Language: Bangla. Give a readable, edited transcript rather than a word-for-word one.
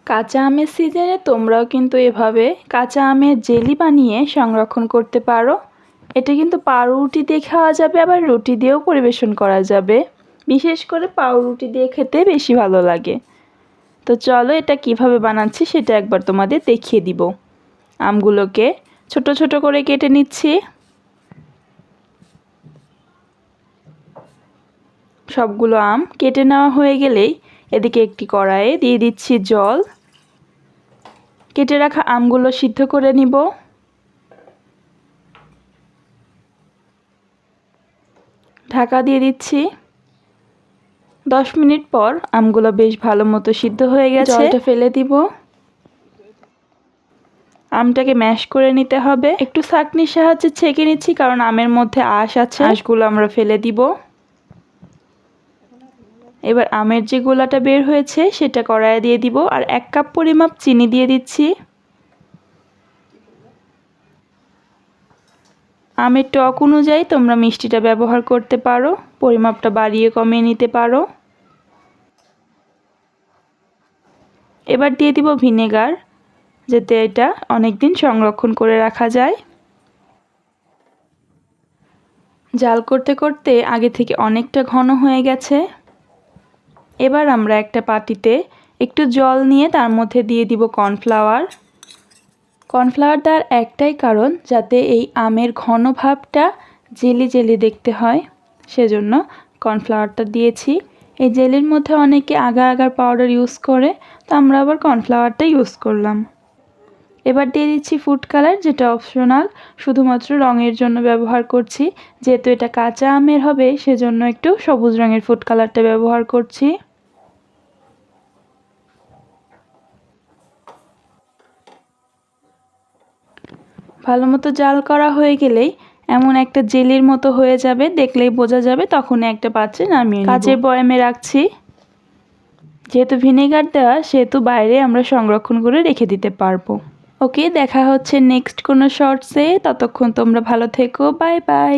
কাঁচা আমের সিজনে তোমরাও কিন্তু এভাবে কাঁচা আমের জেলি বানিয়ে সংরক্ষণ করতে পারো। এটা কিন্তু পাউরুটি দিয়ে খাওয়া যাবে, আবার রুটি দিয়েও পরিবেশন করা যাবে। বিশেষ করে পাউরুটি দিয়ে খেতে বেশি ভালো লাগে। তো চলো এটা কিভাবে বানাচ্ছি সেটা একবার তোমাদের দেখিয়ে দিব। আমগুলোকে ছোট ছোট করে কেটে নিচ্ছি। সবগুলো আম কেটে নেওয়া হয়ে গেলেই এদিকে একটি কড়াইয়ে দিয়ে দিচ্ছি জল। কেটে রাখা আমগুলো সিদ্ধ করে নিব। ঢাকা দিয়ে দিচ্ছি। 10 মিনিট পর আমগুলো বেশ ভালো মতো সিদ্ধ হয়ে গেছে। জলটা ফেলে দিব। আমটাকে ম্যাশ করে নিতে হবে। একটু ছাঁকনির সাহায্যে ছেঁকে নিচ্ছি, কারণ আমের মধ্যে আঁশ আছে। আঁশগুলো আমরা ফেলে দিব। এবার আমের যে গোলাটা বের হয়েছে সেটা কড়াইয়ে দিয়ে দিব, আর 1 কাপ পরিমাপ চিনি দিয়ে দিচ্ছি। আমের টক অনুযায়ী তোমরা মিষ্টিটা ব্যবহার করতে পারো, পরিমাপটা বাড়িয়ে কমিয়ে নিতে পারো। এবার দিয়ে দিব ভিনেগার, যাতে এটা অনেক দিন সংরক্ষণ করে রাখা যায়। জাল করতে করতে আগে থেকে অনেকটা ঘন হয়ে গেছে। এবার আমরা একটা বাটিতে একটু জল নিয়ে তার মধ্যে দিয়ে দিব কর্নফ্লাওয়ার। কর্নফ্লাওয়ার দেওয়ার একটাই কারণ, যাতে এই আমের ঘন ভাবটা জেলি জেলি দেখতে হয়, সেজন্য কর্নফ্লাওয়ারটা দিয়েছি। এই জেলির মধ্যে অনেকে আগার আগার পাউডার ইউজ করে, তো আমরা আবার কর্নফ্লাওয়ারটা ইউজ করলাম। এবার দিয়ে দিচ্ছি ফুড কালার, যেটা অপশনাল, শুধুমাত্র রঙের জন্য ব্যবহার করছি। যেহেতু এটা কাঁচা আমের হবে সেজন্য একটু সবুজ রঙের ফুড কালারটা ব্যবহার করছি। ভালো মতো জাল করা হয়ে গেলেই এমন একটা জেলির মতো হয়ে যাবে, দেখলেই বোঝা যাবে, তখন একটা পাত্রে নামিয়ে কাচের বয়ামে রাখছি। যেহেতু ভিনেগার দেওয়া সেহেতু বাইরে আমরা সংরক্ষণ করে রেখে দিতে পারবো। ওকে, দেখা হচ্ছে নেক্সট কোনো শর্টসে। ততক্ষণ তোমরা ভালো থেকো। Bye bye.